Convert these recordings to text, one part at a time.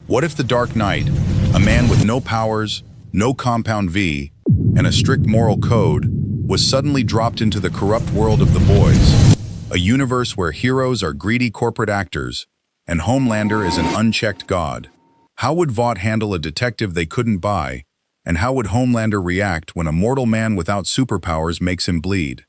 What if the Dark Knight, a man with no powers, no compound V, and a strict moral code, was suddenly dropped into the corrupt world of the boys, a universe where heroes are greedy corporate actors, and Homelander is an unchecked god? How would Vought handle a detective they couldn't buy, and how would Homelander react when a mortal man without superpowers makes him bleed?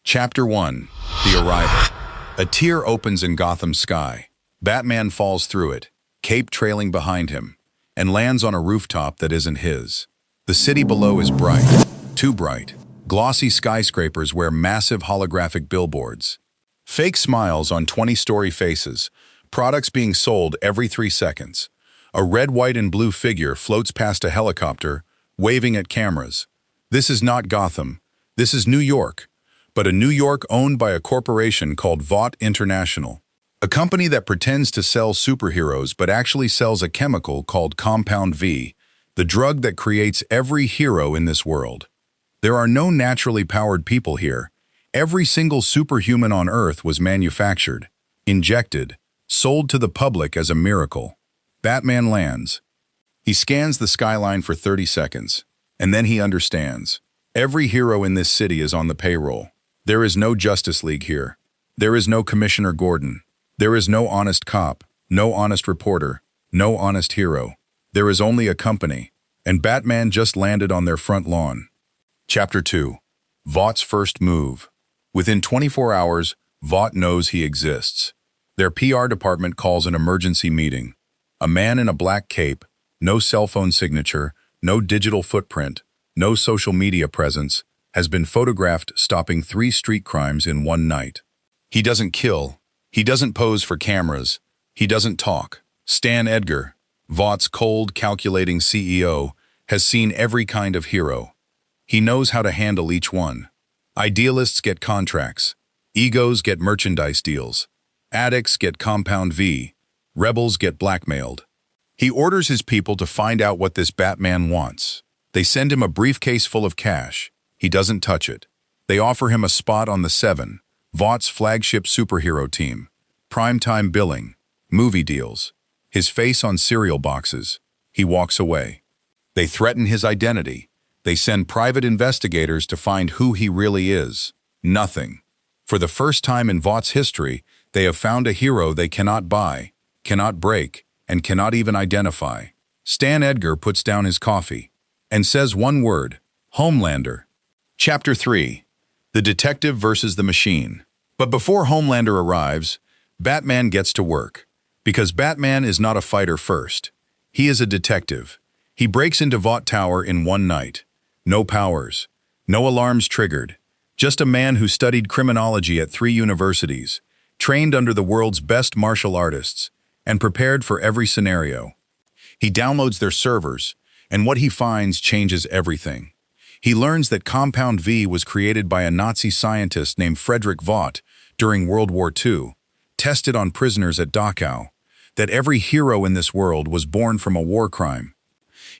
Chapter 1. The Arrival. A tear opens in Gotham's sky. Batman falls through it, cape trailing behind him, and lands on a rooftop that isn't his. The city below is bright, too bright. Glossy skyscrapers wear massive holographic billboards. Fake smiles on 20-story faces, products being sold every 3 seconds. A red, white, and blue figure floats past a helicopter, waving at cameras. This is not Gotham. This is New York, but a New York owned by a corporation called Vought International. A company that pretends to sell superheroes but actually sells a chemical called Compound V, the drug that creates every hero in this world. There are no naturally powered people here. Every single superhuman on Earth was manufactured, injected, sold to the public as a miracle. Batman lands. He scans the skyline for 30 seconds, and then he understands. Every hero in this city is on the payroll. There is no Justice League here. There is no Commissioner Gordon. There is no honest cop, no honest reporter, no honest hero. There is only a company, and Batman just landed on their front lawn. Chapter 2. Vaught's first move. Within 24 hours, Vought knows he exists. Their PR department calls an emergency meeting. A man in a black cape, no cell phone signature, no digital footprint, no social media presence, has been photographed stopping 3 street crimes in one night. He doesn't kill. He doesn't pose for cameras. He doesn't talk. Stan Edgar, Vaught's cold, calculating CEO, has seen every kind of hero. He knows how to handle each one. Idealists get contracts. Egos get merchandise deals. Addicts get Compound V. Rebels get blackmailed. He orders his people to find out what this Batman wants. They send him a briefcase full of cash. He doesn't touch it. They offer him a spot on the 7, Vaught's flagship superhero team. Primetime billing. Movie deals. His face on cereal boxes. He walks away. They threaten his identity. They send private investigators to find who he really is. Nothing. For the first time in Vaught's history, they have found a hero they cannot buy, cannot break, and cannot even identify. Stan Edgar puts down his coffee and says one word: Homelander. Chapter 3. The Detective versus the Machine. But before Homelander arrives, Batman gets to work. Because Batman is not a fighter first. He is a detective. He breaks into Vought Tower in one night. No powers. No alarms triggered. Just a man who studied criminology at 3 universities, trained under the world's best martial artists, and prepared for every scenario. He downloads their servers, and what he finds changes everything. He learns that Compound V was created by a Nazi scientist named Friedrich Vought during World War II, tested on prisoners at Dachau, that every hero in this world was born from a war crime.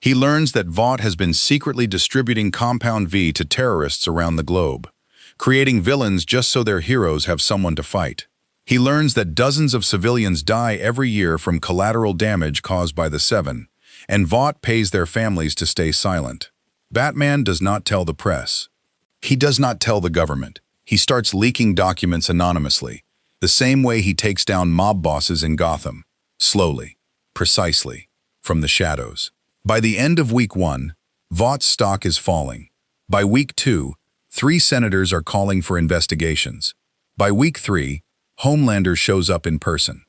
He learns that Vought has been secretly distributing Compound V to terrorists around the globe, creating villains just so their heroes have someone to fight. He learns that dozens of civilians die every year from collateral damage caused by the 7, and Vought pays their families to stay silent. Batman does not tell the press. He does not tell the government. He starts leaking documents anonymously, the same way he takes down mob bosses in Gotham, slowly, precisely, from the shadows. By the end of week 1, Vaught's stock is falling. By week 2, 3 senators are calling for investigations. By week 3, Homelander shows up in person.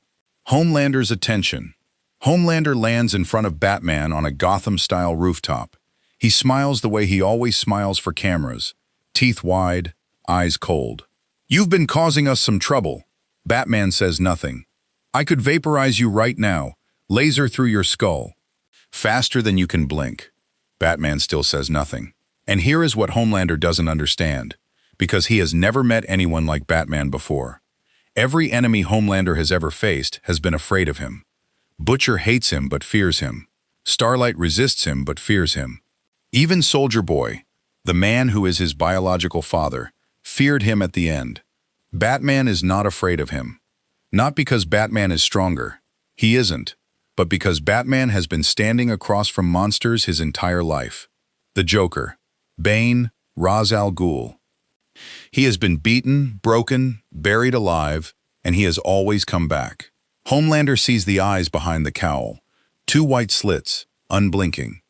Homelander's attention. Homelander lands in front of Batman on a Gotham-style rooftop. He smiles the way he always smiles for cameras, teeth wide, eyes cold. "You've been causing us some trouble." Batman says nothing. "I could vaporize you right now, laser through your skull. Faster than you can blink." Batman still says nothing. And here is what Homelander doesn't understand, because he has never met anyone like Batman before. Every enemy Homelander has ever faced has been afraid of him. Butcher hates him but fears him. Starlight resists him but fears him. Even Soldier Boy, the man who is his biological father, feared him at the end. Batman is not afraid of him. Not because Batman is stronger. He isn't. but because Batman has been standing across from monsters his entire life. The Joker, Bane, Ra's al Ghul. He has been beaten, broken, buried alive, and he has always come back. Homelander sees the eyes behind the cowl, two white slits, unblinking.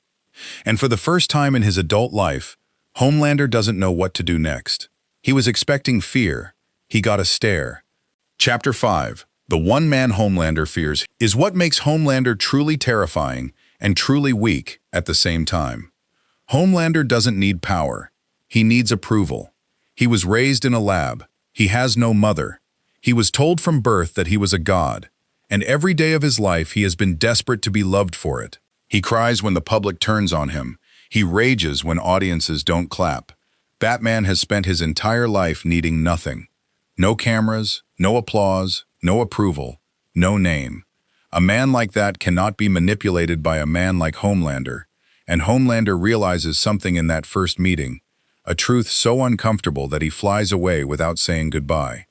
And for the first time in his adult life, Homelander doesn't know what to do next. He was expecting fear. He got a stare. Chapter 5. The One Man Homelander Fears is what makes Homelander truly terrifying and truly weak at the same time. Homelander doesn't need power. He needs approval. He was raised in a lab. He has no mother. He was told from birth that he was a god, and every day of his life he has been desperate to be loved for it. He cries when the public turns on him. He rages when audiences don't clap. Batman has spent his entire life needing nothing. No cameras, no applause, no approval, no name. A man like that cannot be manipulated by a man like Homelander, and Homelander realizes something in that first meeting, a truth so uncomfortable that he flies away without saying goodbye.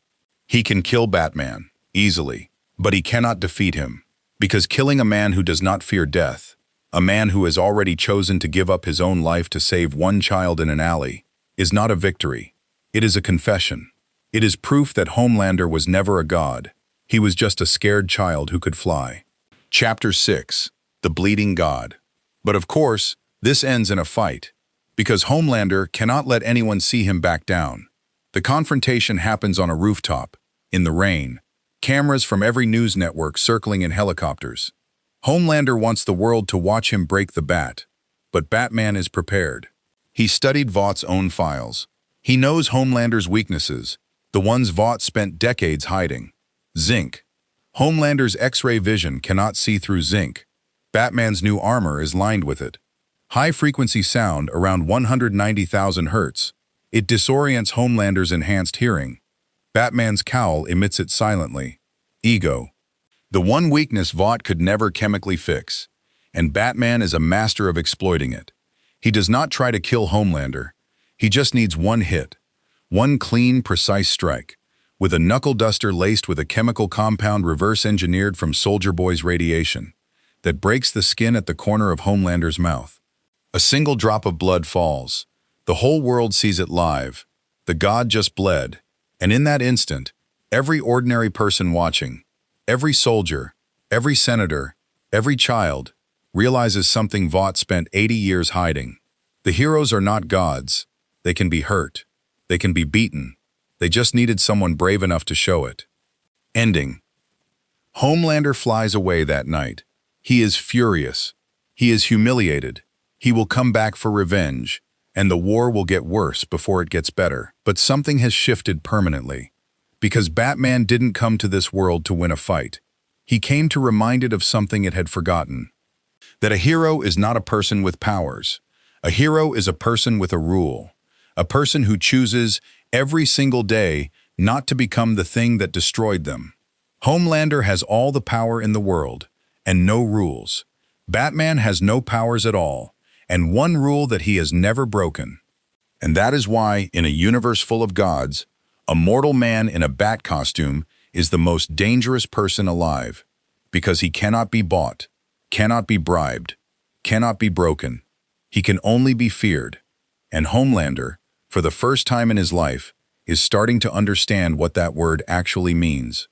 He can kill Batman, easily, but he cannot defeat him, because killing a man who does not fear death, a man who has already chosen to give up his own life to save one child in an alley, is not a victory. It is a confession. It is proof that Homelander was never a god. He was just a scared child who could fly. Chapter 6. The Bleeding God. But of course, this ends in a fight, because Homelander cannot let anyone see him back down. The confrontation happens on a rooftop, in the rain, cameras from every news network circling in helicopters. Homelander wants the world to watch him break the bat, but Batman is prepared. He studied Vought's own files. He knows Homelander's weaknesses, the ones Vought spent decades hiding. Zinc. Homelander's X-ray vision cannot see through zinc. Batman's new armor is lined with it. High-frequency sound around 190,000 hertz. It disorients Homelander's enhanced hearing. Batman's cowl emits it silently. Ego. The one weakness Vought could never chemically fix, and Batman is a master of exploiting it. He does not try to kill Homelander. He just needs one hit, one clean, precise strike, with a knuckle duster laced with a chemical compound reverse-engineered from Soldier Boy's radiation, that breaks the skin at the corner of Homelander's mouth. A single drop of blood falls. The whole world sees it live. The god just bled, and in that instant, every ordinary person watching, every soldier, every senator, every child, realizes something Vought spent 80 years hiding. The heroes are not gods. They can be hurt. They can be beaten. They just needed someone brave enough to show it. Ending. Homelander flies away that night. He is furious. He is humiliated. He will come back for revenge, and the war will get worse before it gets better. But something has shifted permanently. Because Batman didn't come to this world to win a fight. He came to remind it of something it had forgotten. That a hero is not a person with powers. A hero is a person with a rule. A person who chooses every single day not to become the thing that destroyed them. Homelander has all the power in the world, and no rules. Batman has no powers at all, and one rule that he has never broken. And that is why, in a universe full of gods, a mortal man in a bat costume is the most dangerous person alive, because he cannot be bought, cannot be bribed, cannot be broken. He can only be feared. And Homelander, for the first time in his life, is starting to understand what that word actually means.